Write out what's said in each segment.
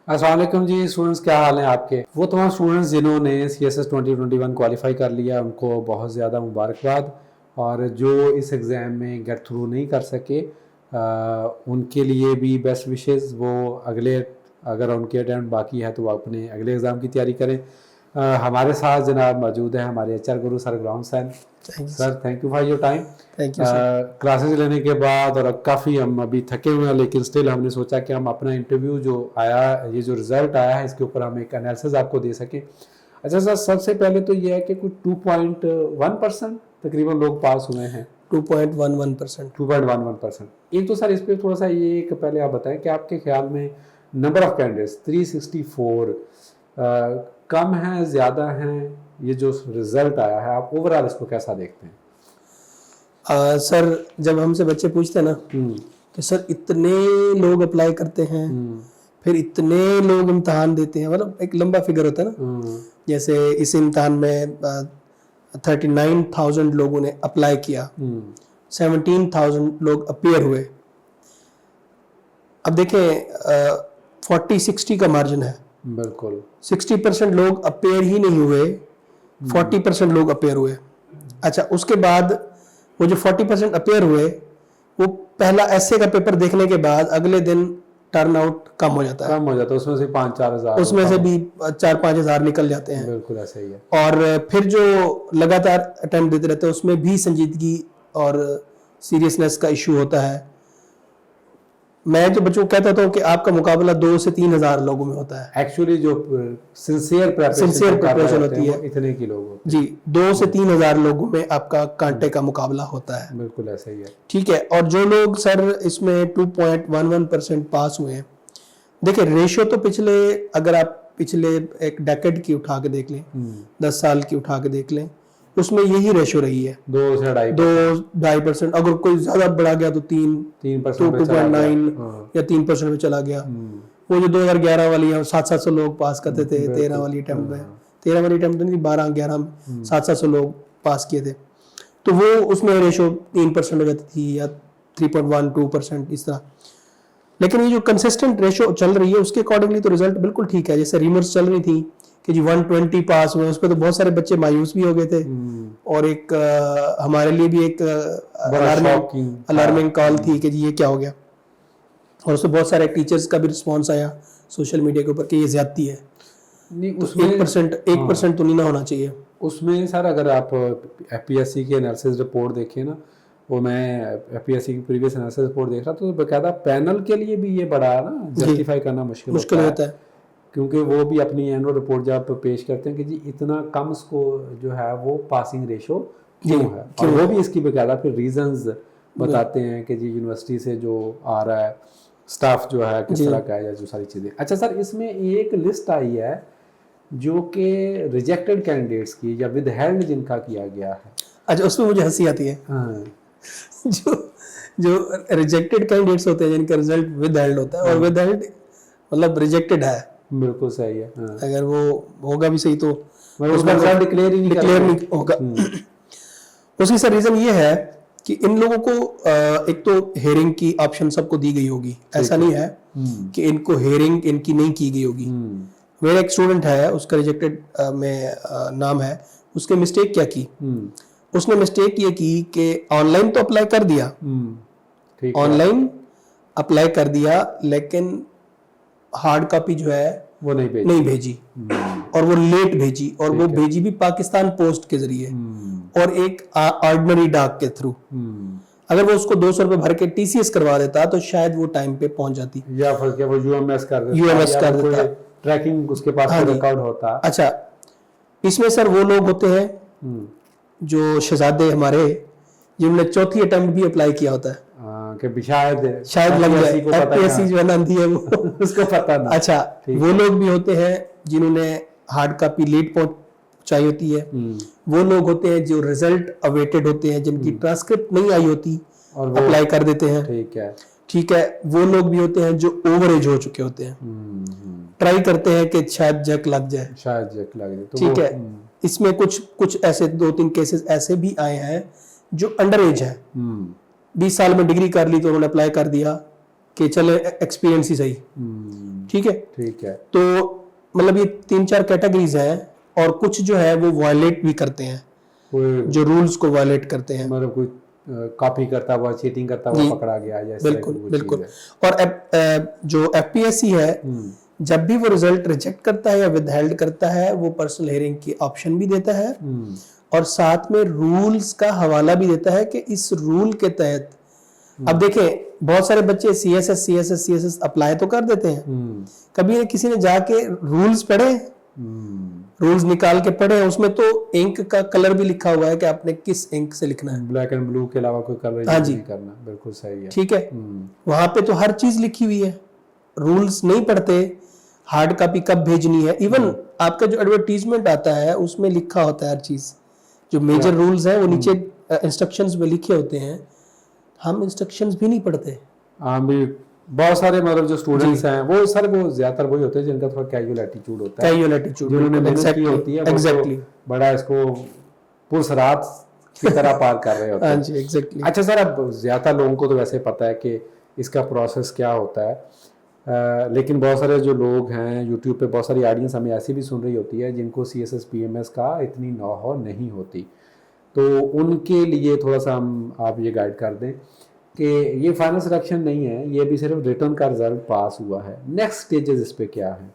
अस्सलाम वालेकुम जी स्टूडेंट्स, क्या हाल हैं आपके। वो तमाम स्टूडेंट्स जिन्होंने CSS 2021 क्वालिफाई कर लिया उनको बहुत ज़्यादा मुबारकबाद। और जो इस एग्ज़ाम में गेट थ्रू नहीं कर सके उनके लिए भी बेस्ट विशेस। वो अगले अगर उनके अटैम्प्ट बाकी है तो वो अपने अगले एग्ज़ाम की तैयारी करें। हमारे साथ जनाब मौजूद हैं हमारे HR Guru sir Ghulam Hussain. Sir thank you for your time. Thank you sir. Classes लेने के बाद और काफ़ी हम अभी थके हुए हैं, लेकिन स्टिल हमने सोचा कि हम अपना इंटरव्यू जो आया, ये जो रिज़ल्ट आया है, इसके ऊपर हम एक एनालिसिस आपको दे सकें। अच्छा सर, सबसे पहले तो ये है कि कुछ 2.1% तकरीबन लोग पास हुए हैं। 2.11%। 2.11%। एक तो सर इस पर थोड़ा सा ये एक पहले आप बताएं कि आपके ख्याल में नंबर ऑफ कैंडिडेट्स 364 कम हैं, ज़्यादा हैं? ये जो रिज़ल्ट आया है आप ओवरऑल इसको कैसा देखते हैं? सर जब हमसे बच्चे पूछते हैं ना कि सर इतने लोग अप्लाई करते हैं, फिर इतने लोग इम्तहान देते हैं, मतलब एक लंबा फिगर होता है ना। जैसे इस इम्तहान में 39,000 लोगों ने अप्लाई किया, 17,000 लोग अपीयर हुए। अब देखें 40-60 का मार्जिन है। बिल्कुल 60% लोग अपीयर ही नहीं हुए, 40% लोग अपीयर हुए। अच्छा, उसके बाद वो जो 40% अपीयर हुए, वो पहला एसए का पेपर देखने के बाद अगले दिन टर्न आउट कम हो जाता है। उसमें से 5-4 हज़ार, उसमें से भी 4-5 हज़ार निकल जाते हैं। बिल्कुल ऐसा ही है। और फिर जो लगातार अटेम्प्ट देते रहते हैं उसमें भी संजीदगी और सीरियसनेस का इशू होता है। मैं जो बच्चों को कहता था कि आपका मुकाबला 2 से 3 हज़ार लोगों में होता है। एक्चुअली जो सिंसियर प्रिपरेशन होती है, इतने की लोग होते जी 2 से 3 हज़ार लोगों में आपका कांटे का मुकाबला होता है। बिल्कुल ऐसा ही है। ठीक है। और जो लोग सर इसमें 2.11% पास हुए हैं, देखिए रेशियो तो पिछले, अगर आप पिछले एक डेकेड की उठा के देख लें, 10 साल की उठा के देख लें, उसमें यही रेशियो रही है 2 से 2-2.5%। अगर कोई ज्यादा बढ़ा गया तो 2.9 या 3% में चला गया। वो जो 2011 वाली 700 लोग पास करते थे 13 वाली अटेम्प्ट में, 13 वाली अटेम्प्ट नहीं, 12-11 में 700 लोग पास किए थे, तो वो उसमें रेशियो 3% हो जाती थी या 3.12% इस तरह। लेकिन ये जो कंसिस्टेंट रेशियो चल रही है उसके अकॉर्डिंगली तो रिजल्ट बिल्कुल ठीक है। जैसे रीमर्स चल रही थी कि जी 120 पास हुए, उस पर तो बहुत सारे बच्चे मायूस भी हो गए थे। और एक हमारे लिए भी एक अलार्मिंग कॉल थी कि जी ये क्या हो गया। और उसमें बहुत सारे टीचर्स का भी रिस्पॉन्स आया सोशल मीडिया के ऊपर कि ये ज्यादती है। नहीं, उसमें 1% तो नहीं ना होना चाहिए उसमें सर। अगर आप FPSC की एनालिसिस रिपोर्ट देखें ना, वो मैं FPSC की प्रीवियस एनालिसिस रिपोर्ट देख रहा, तो बकायदा पैनल के लिए भी ये बड़ा ना जस्टिफाई करना मुश्किल होता है। क्योंकि वो भी अपनी एनुअल रिपोर्ट जब पेश करते हैं कि जी इतना कम स्कोर जो है वो पासिंग रेशो क्यों है, और वो भी इसकी बकायदा फिर रीजंस बताते हैं कि जी यूनिवर्सिटी से जो आ रहा है, स्टाफ जो है किस तरह का है, या जो सारी चीज़ें। अच्छा सर, इसमें एक लिस्ट आई है जो कि रिजेक्टेड कैंडिडेट्स की या विद हेल्ड जिनका किया गया है। अच्छा, उसमें मुझे हंसी आती है। हाँ। जो रिजेक्टेड कैंडिडेट्स होते हैं जिनका रिजल्ट विद हेल्ड होता है, और विद हेल्ड मतलब रिजेक्टेड है। बिल्कुल सही है। अगर वो होगा भी सही तो उसका रिजल्ट डिक्लेयर नहीं होगा। उसकी सर रीजन ये है कि इन लोगों को एक तो हेयरिंग की ऑप्शन सबको दी गई होगी, ऐसा नहीं है कि इनको हेयरिंग इनकी नहीं की गई होगी। मेरा एक स्टूडेंट है, उसका रिजेक्टेड में नाम है, उसने मिस्टेक क्या की, उसने मिस्टेक ये की कि ऑनलाइन तो अप्लाई कर दिया, ऑनलाइन अप्लाई कर दिया, लेकिन हार्ड कॉपी जो है वो नहीं भेजी और वो लेट भेजी, और वो भेजी भी पाकिस्तान पोस्ट के जरिए और एक ऑर्डिनरी डाक के थ्रू। अगर वो उसको 200 रुपए भर के TCS करवा देता तो शायद वो टाइम पे पहुंच जाती, या फिर क्या वो UMS कर देता, ट्रैकिंग उसके पास रिकॉर्ड होता। अच्छा, इसमें सर वो लोग होते हैं जो शहजादे हमारे, जिन्होंने चौथी अटेम्प्ट भी अप्लाई किया होता है कि शायद लग जाए, FPSC जो है है वो उसको पता ना। अच्छा, वो लोग भी होते हैं जिन्होंने हार्ड कॉपी लेट पहुंचाई होती है। वो लोग होते हैं जो रिजल्ट अवेटेड होते हैं, जिनकी ट्रांसक्रिप्ट नहीं आई होती और अप्लाई कर देते हैं। ठीक है। वो लोग भी होते हैं जो ओवर एज हो चुके होते हैं, ट्राई करते हैं कि शायद जक लग जाए, ठीक है। इसमें कुछ ऐसे 2-3 केसेस ऐसे भी आए हैं जो अंडर एज है, 20 साल में डिग्री कर ली तो उन्होंने अप्लाई कर दिया कि चले एक्सपीरियंस ही सही, ठीक है। ठीक है। तो मतलब ये 3-4 कैटेगरीज हैं, और कुछ जो है वो वायलेट भी करते हैं, जो रूल्स को वायलेट करते हैं, मतलब कोई कॉपी करता हुआ, चीटिंग करता हुआ पकड़ा गया या इस तरह की कोई बिल्कुल। चीज़ है। और जो एफपीएससी है, जब भी वो रिजल्ट रिजेक्ट करता है या विदहेल्ड करता है, वो पर्सनल हियरिंग की ऑप्शन भी देता है, और साथ में रूल्स का हवाला भी देता है कि इस रूल के तहत, अब देखें बहुत सारे बच्चे सीएसएस अप्लाई तो कर देते हैं, कभी किसी ने जाके रूल्स पढ़े, रूल्स निकाल के पढ़े, उसमें तो इंक का कलर भी लिखा हुआ है कि आपने किस इंक से लिखना है, ब्लैक एंड ब्लू के अलावा कोई कलर नहीं करना। बिल्कुल सही है। ठीक है। वहां पे तो हर चीज लिखी हुई है, रूल्स नहीं पढ़ते, हार्ड कॉपी कब भेजनी है, इवन आपका जो एडवर्टीजमेंट आता है उसमें लिखा होता है हर चीज, जो मेजर रूल्स हैं वो नीचे इंस्ट्रक्शंस में लिखे होते हैं, हम इंस्ट्रक्शंस भी नहीं पढ़ते। हाँ भी बहुत सारे मतलब जो स्टूडेंट्स हैं वो सर वो ज्यादातर वही होते हैं जिनका थोड़ा कैजुअल एटीट्यूड होता है, कैजुअल एटीट्यूड, जिन्होंने मेहनत की होती है, एग्जैक्टली बड़ा इसको पुरुष रात की तरह पार कर रहे होते हैं। हाँ जी, एग्जैक्टली। अच्छा सर, अब ज्यादा लोगों को तो वैसे पता है कि इसका प्रोसेस क्या होता है, लेकिन बहुत सारे जो लोग हैं यूट्यूब पे, बहुत सारी ऑडियंस हमें ऐसी भी सुन रही होती है जिनको CSS PMS का इतनी नॉलेज नहीं होती, तो उनके लिए थोड़ा सा आप ये गाइड कर दें कि ये फाइनल सिलेक्शन नहीं है, ये भी सिर्फ रिटर्न का रिजल्ट पास हुआ है, नेक्स्ट स्टेजेस इस पे क्या है?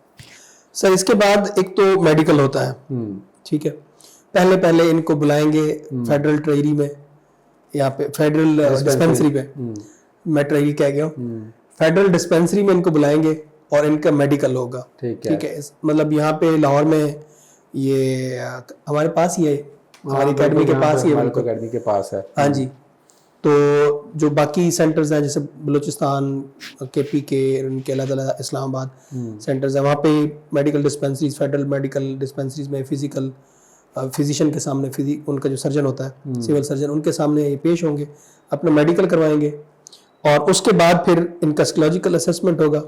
सर इसके बाद एक तो मेडिकल होता है, ठीक है। पहले इनको बुलाएंगे फेडरल ट्रेरी में, यहाँ पे फेडरल डिस्पेंसरी पे, मैं ट्रेरी कह गया हूँ, फेडरल डिस्पेंसरी में इनको बुलाएंगे और इनका मेडिकल होगा। ठीक है। मतलब यहाँ पे लाहौर में ये हमारे पास ही है, हमारी अकेडमी के पास ही है, अकेडमी के पास है। हाँ जी। तो जो बाकी सेंटर्स हैं जैसे बलूचिस्तान, KPK, उनके अलग-अलग इस्लामाबाद सेंटर्स हैं, वहाँ पे medical dispensaries, federal medical dispensaries में फिजिशियन के सामने, उनका जो सर्जन होता है, सिविल सर्जन, उनके सामने ये पेश होंगे, अपना मेडिकल करवाएंगे, और उसके बाद फिर इनका साइकोलॉजिकल असेसमेंट होगा,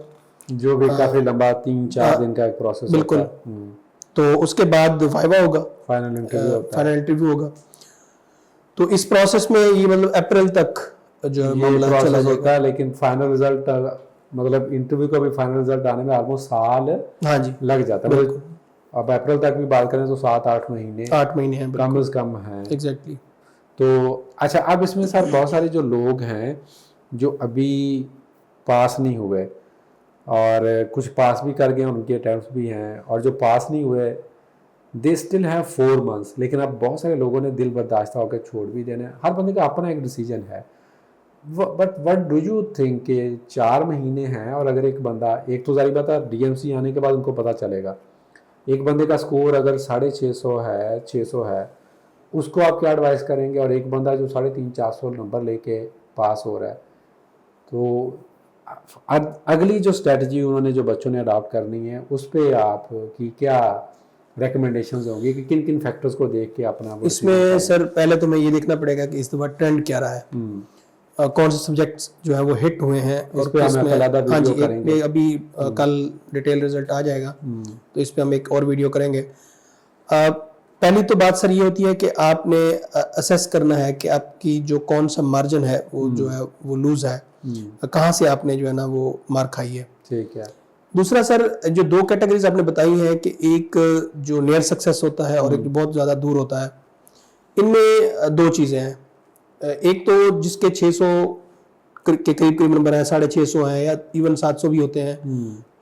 जो भी काफी लंबा 3-4 दिन का एक प्रोसेस बिल्कुल होता है। तो उसके बाद वाइवा होगा, फाइनल इंटरव्यू होगा। तो इस प्रोसेस में ये मतलब अप्रैल तक जो मामला चला जाएगा, लेकिन फाइनल रिजल्ट मतलब इंटरव्यू का भी फाइनल रिजल्ट आने में ऑलमोस्ट साल हाँ जी लग जाता है। अब अप्रैल तक भी बात करें तो 7-8 महीने, 8 महीने हैं, कम से कम है। एग्जैक्टली। तो अच्छा, अब इसमें सर बहुत सारे जो लोग हैं जो अभी पास नहीं हुए और कुछ पास भी कर गए, उनके अटैम्प्ट भी हैं, और जो पास नहीं हुए दे स्टिल हैव 4 months, लेकिन अब बहुत सारे लोगों ने दिल बर्दाश्ता होकर छोड़ भी देना, हर बंदे का अपना एक डिसीजन है, but what do you think कि 4 महीने हैं, और अगर एक बंदा, एक तो जारी बात है DMC आने के बाद उनको पता चलेगा, एक बंदे का स्कोर अगर 650 है, उसको आप क्या एडवाइस करेंगे, और एक बंदा जो 350-400 नंबर लेके पास हो रहा है, तो अगली जो स्ट्रेटजी उन्होंने जो बच्चों ने अडॉप्ट करनी है उस पर आप की क्या रिकमेंडेशंस होंगी कि किन किन फैक्टर्स को देख के अपना? इसमें सर पहले तो मैं ये देखना पड़ेगा कि इस दफा ट्रेंड क्या रहा है, कौन से सब्जेक्ट्स जो है वो हिट हुए हैं, और हाँ जी अभी कल डिटेल रिजल्ट आ जाएगा, तो इस पे हम एक और वीडियो करेंगे। पहली तो बात सर ये होती है कि आपने असेस करना है कि आपकी जो कौन सा मार्जिन है वो जो है वो लूज है, कहाँ से आपने जो है ना वो मार खाई है। ठीक है। दूसरा सर, जो 2 कैटेगरीज आपने बताई हैं कि एक जो नियर सक्सेस होता है और एक जो बहुत ज़्यादा दूर होता है, इनमें 2 चीज़ें हैं। एक तो जिसके 600 के करीब नंबर है, 650 हैं, या इवन 700 भी होते हैं,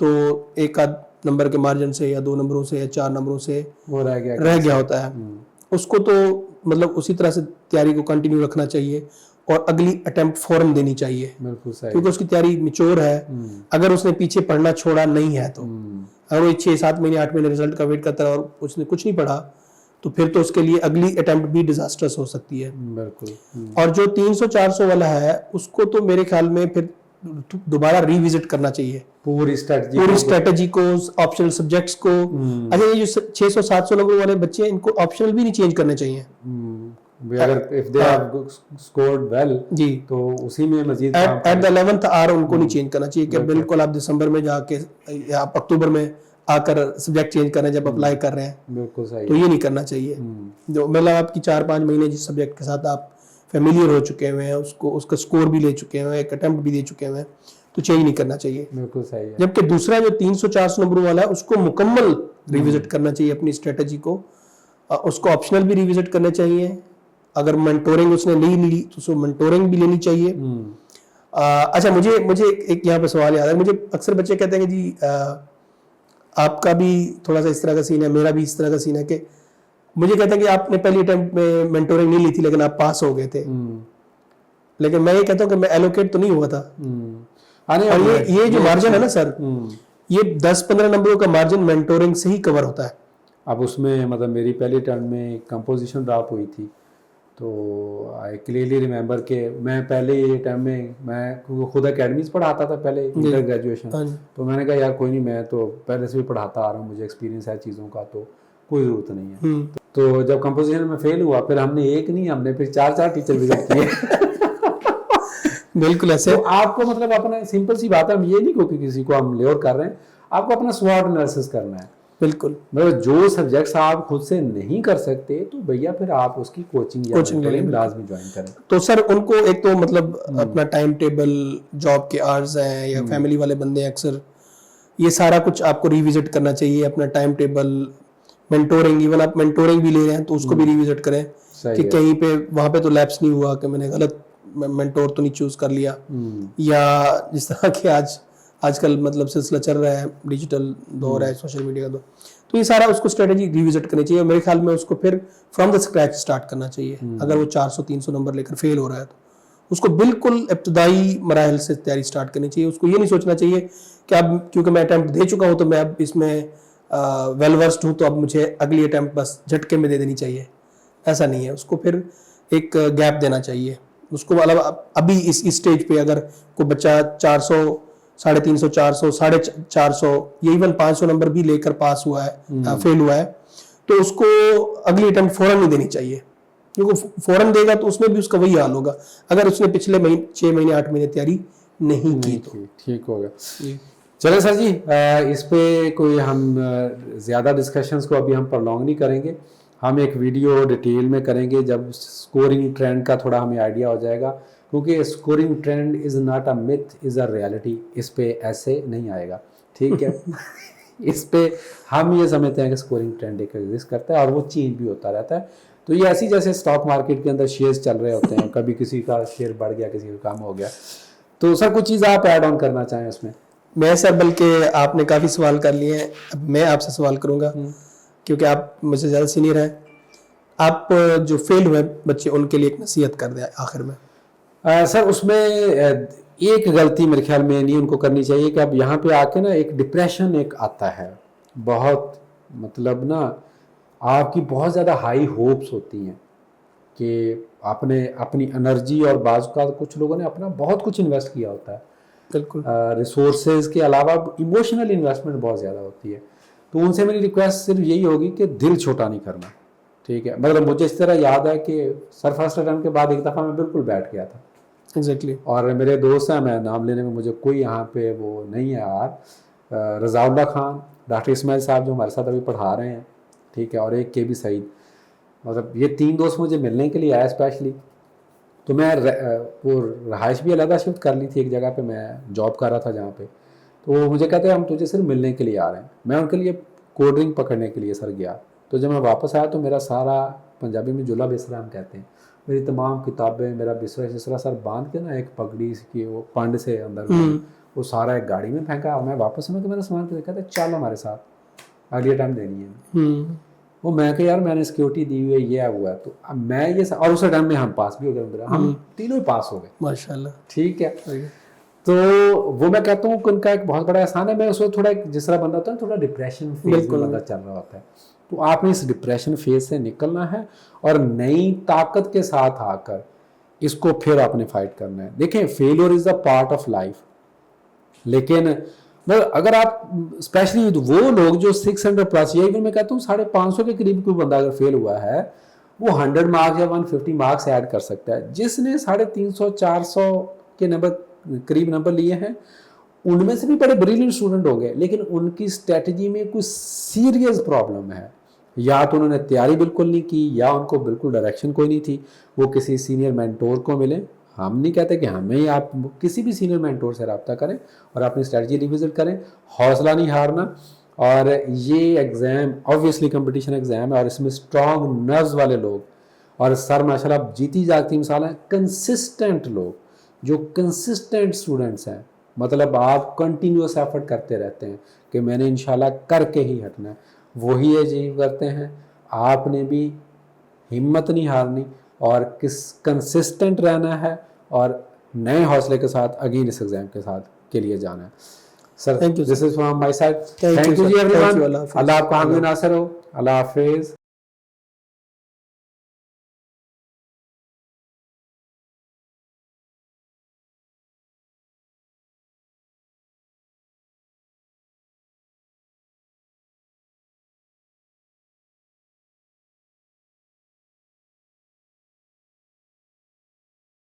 तो एक आध नंबर के मार्जिन से या 2 नंबरों से या 4 नंबरों से वो रह गया होता है, उसको तो मतलब उसी तरह से तैयारी को कंटिन्यू रखना चाहिए और अगली अटेम्प्ट फौरन देनी चाहिए, क्योंकि उसकी तैयारी मिच्योर है। अगर उसने पीछे पढ़ना छोड़ा नहीं है, तो अगर वो 6-7 महीने 8 महीने रिजल्ट का वेट करता है और उसने कुछ नहीं पढ़ा, तो फिर तो उसके लिए अगली अटेम्प्ट भी डिजास्टर्स हो सकती है। बिल्कुल। और जो 300-400 वाला है, उसको तो मेरे ख्याल में फिर दोबारा रिविजिट करना चाहिए, पूरी स्ट्रेटजी को, ऑप्शनल सब्जेक्ट्स को। अच्छा, ये जो 600-700 नंबर वाले बच्चे हैं, इनको ऑप्शनल भी नहीं चेंज करने चाहिए। अगर if they have scored well जी, तो उसी में मजीद एट द 11th आवर उनको नहीं चेंज करना चाहिए कि बिल्कुल आप दिसंबर में जाके या आप अक्टूबर में आकर सब्जेक्ट चेंज कर रहे हैं जब अप्लाई कर रहे हैं। बिल्कुल सही। तो ये नहीं करना चाहिए। जो मतलब आपकी 4-5 महीने जिस सब्जेक्ट के साथ आप फेमिलियर हो चुके हुए हैं, उसका स्कोर भी ले चुके हैं, एक अटेम्प्ट भी दे चुके हैं, तो चेंज नहीं करना चाहिए। बिल्कुल सही है। जबकि दूसरा जो 300-400 नंबरों वाला है उसको मुकम्मल रिविजिट करना चाहिए अपनी स्ट्रेटजी को। उसको ऑप्शनल भी रिविजिट करने चाहिए। अगर मेंटोरिंग उसने नहीं ली तो उसको मेंटोरिंग भी लेनी चाहिए। अच्छा, मुझे एक यहाँ पे सवाल याद है। मुझे अक्सर बच्चे कहते हैं कि जी आपका भी थोड़ा सा इस तरह का सीन है, मेरा भी इस तरह का सीन है कि मुझे कहते हैं कि आपने पहली अटेम्प्ट में मेंटोरिंग नहीं ली थी लेकिन आप पास हो गए थे। लेकिन मैं ये कहता हूँ कि मैं एलोकेट तो नहीं हुआ था। और ये जो मार्जिन है ना सर, ये 10-15 नंबरों का मार्जिन मेंटोरिंग से ही कवर होता है। अब उसमें मतलब मेरी पहली टर्म में कंपोजिशन ड्रॉप हुई थी, तो आई क्लियरली रिमेंबर कि मैं पहले टाइम में मैं खुद एकेडमीज पढ़ाता था पहले इंटर ग्रेजुएशन। तो मैंने कहा यार कोई नहीं, मैं तो पहले से भी पढ़ाता आ रहा हूँ, मुझे एक्सपीरियंस है चीज़ों का, तो कोई ज़रूरत नहीं है। तो जब कंपोजिशन में फेल हुआ, फिर हमने एक नहीं, हमने फिर 4 टीचर विजिट किए। बिल्कुल ऐसे। तो आपको मतलब अपना सिंपल सी बात है, हम ये नहीं क्योंकि किसी को हम लेआउट कर रहे हैं, आपको अपना स्वॉट एनालिसिस करना है। बिल्कुल, मतलब जो सब्जेक्ट्स आप खुद से नहीं कर सकते तो भैया फिर आप उसकी कोचिंग लाजमी ज्वाइन करें। तो सर उनको एक तो मतलब अपना टाइम टेबल, जॉब के आवर्स हैं या फैमिली वाले बंदे हैं अक्सर, ये सारा कुछ आपको रिविजिट करना चाहिए। अपना टाइम टेबल, मेंटोरिंग, इवन आप मेंटोरिंग भी ले रहे हैं तो उसको भी रिविजिट करें कि कहीं पे वहां पे तो लैप्स नहीं हुआ कि मैंने गलत मेंटोर तो नहीं चूज कर लिया, या जिस तरह के आजकल मतलब सिलसिला चल रहा है, डिजिटल दौर है, सोशल मीडिया का दौर, तो ये सारा उसको स्ट्रेटेजी रिविजिट करनी चाहिए। और मेरे ख्याल में उसको फिर फ्रॉम द स्क्रैच स्टार्ट करना चाहिए। अगर वो 400-300 नंबर लेकर फेल हो रहा है तो उसको बिल्कुल इब्तदाई मराहल से तैयारी स्टार्ट करनी चाहिए। उसको ये नहीं सोचना चाहिए कि अब क्योंकि मैं अटैम्प्ट दे चुका हूँ तो मैं अब इसमें वेल वर्स्ड हूँ तो अब मुझे अगली अटैम्प्ट बस झटके में दे देनी चाहिए। ऐसा नहीं है, उसको फिर एक गैप देना चाहिए उसको। मतलब अभी इस स्टेज पे अगर कोई बच्चा 400, 350, 400, 450, ये इवन 500 नंबर भी लेकर पास हुआ है, फेल हुआ है, तो उसको अगली अटेम्प्ट फौरन नहीं देनी चाहिए, क्योंकि फौरन देगा तो उसमें भी उसका वही हाल होगा अगर उसने पिछले 6 महीने 8 महीने तैयारी नहीं की तो। ठीक होगा। चलो सर जी, इस पे कोई हम ज़्यादा डिस्कशंस को अभी हम प्रॉन्ग नहीं करेंगे। हम एक वीडियो डिटेल में करेंगे जब स्कोरिंग ट्रेंड का थोड़ा हमें आइडिया हो जाएगा, क्योंकि scoring trend is not a myth, is a reality. इस पे ऐसे नहीं आएगा, ठीक है। इस पे हम ये समझते हैं कि स्कोरिंग ट्रेंड एक एग्जिस्ट करता है और वो चेंज भी होता रहता है। तो ये ऐसी जैसे स्टॉक मार्केट के अंदर शेयर्स चल रहे होते हैं, कभी किसी का शेयर बढ़ गया, किसी का कम हो गया। तो सर कुछ चीज़ आप ऐड ऑन करना चाहें उसमें? मैं सर, बल्कि आपने काफ़ी सवाल कर लिए हैं, अब मैं आपसे सवाल करूँगा क्योंकि आप मुझसे ज़्यादा सीनियर हैं। आप जो फेल हुए बच्चे उनके लिए एक नसीहत कर दें आखिर में। सर उसमें एक गलती मेरे ख्याल में नहीं उनको करनी चाहिए कि अब यहाँ पे आके ना एक डिप्रेशन एक आता है बहुत, मतलब ना आपकी बहुत ज़्यादा हाई होप्स होती हैं कि आपने अपनी एनर्जी और बाज़ का कुछ लोगों ने अपना बहुत कुछ इन्वेस्ट किया होता है, बिल्कुल रिसोर्सेज के अलावा इमोशनल इन्वेस्टमेंट बहुत ज़्यादा होती है। तो उनसे मेरी रिक्वेस्ट सिर्फ यही होगी कि दिल छोटा नहीं करना, ठीक है। मतलब मुझे इस तरह याद है कि सर फर्स्ट अटेम्प्ट के बाद एक दफ़ा मैं बिल्कुल बैठ गया था। एग्जैक्टली। और मेरे दोस्त हैं, मैं नाम लेने में मुझे कोई यहाँ पे वो नहीं है यार, रज़ाउल्ला खान, डॉक्टर इस्माइल साहब जो हमारे साथ अभी पढ़ा रहे हैं, ठीक है, और एक के भी सईद, मतलब ये 3 दोस्त मुझे मिलने के लिए आया स्पेशली। तो मैं वो रहाइश भी अलग शिफ्ट कर ली थी एक जगह पे, मैं जॉब कर रहा था जहाँ पे। तो वो मुझे कहते हैं हम तुझे सिर्फ मिलने के लिए आ रहे हैं। मैं उनके लिए कोल्ड ड्रिंक पकड़ने के लिए सर गया। तो जब मैं वापस आया तो मेरा सारा, पंजाबी में जुला बिस्तरा हम कहते हैं, मेरी तमाम किताबें, मेरा बिस्तरा सर बांध के ना एक पगड़ी की वो पंड से अंदर वो सारा एक गाड़ी में फेंका। मैं वापस सुना तो मेरा सामान कहते चल हमारे साथ, अगली टाइम देनी है। वो मैं कि यार मैंने सिक्योरिटी दी हुई है, ये हुआ है। तो अब मैं ये और उस टाइम में हम पास भी हो गए, हम तीनों ही पास हो गए माशाल्लाह, ठीक है। तो वो मैं कहता हूँ कि उनका एक बहुत बड़ा एहसान है। मैं उसको थोड़ा जिस तरह बंदा होता है थोड़ा डिप्रेशन फेज में बंदा चल रहा होता है, तो आपने इस डिप्रेशन फेज से निकलना है और नई ताकत के साथ आकर इसको फिर आपने फाइट करना है। देखें, failure is a part of life, लेकिन अगर आप स्पेशली वो लोग जो 600 प्लस, या इवन मैं कहता हूँ 550 के करीब कोई बंदा अगर फेल हुआ है, वो 100 मार्क्स या 150 मार्क्स ऐड कर सकता है। जिसने 350, 400 के करीब नंबर लिए हैं, उनमें से भी बड़े ब्रिलियंट स्टूडेंट होंगे, लेकिन उनकी स्ट्रेटजी में कुछ सीरियस प्रॉब्लम है। या तो उन्होंने तैयारी बिल्कुल नहीं की, या उनको बिल्कुल डायरेक्शन कोई नहीं थी। वो किसी सीनियर मेंटोर को मिले, हम नहीं कहते कि हमें ही, आप किसी भी सीनियर मेंटोर से रब्ता करें और अपनी स्ट्रेटजी रिविजिट करें, हौसला नहीं हारना। और ये एग्ज़ाम ऑब्वियसली कंपटीशन एग्ज़ाम है और इसमें स्ट्रॉन्ग नर्व्स वाले लोग और सर माशाल्लाह जीती जागती मिसाल है, कंसिस्टेंट लोग, जो कंसिस्टेंट स्टूडेंट्स हैं, मतलब आप कंटिन्यूस एफर्ट करते रहते हैं कि मैंने इंशाल्लाह करके ही हटना है, वही अचीव करते हैं। आपने भी हिम्मत नहीं हारनी और कंसिस्टेंट रहना है और नए हौसले के साथ अगेन इस एग्ज़ाम के साथ के लिए जाना है। Sir, this is from my side. Thank you जी एवरीवन। अल्लाह आपका हामी नासिर हो। अल्लाह हाफिज़।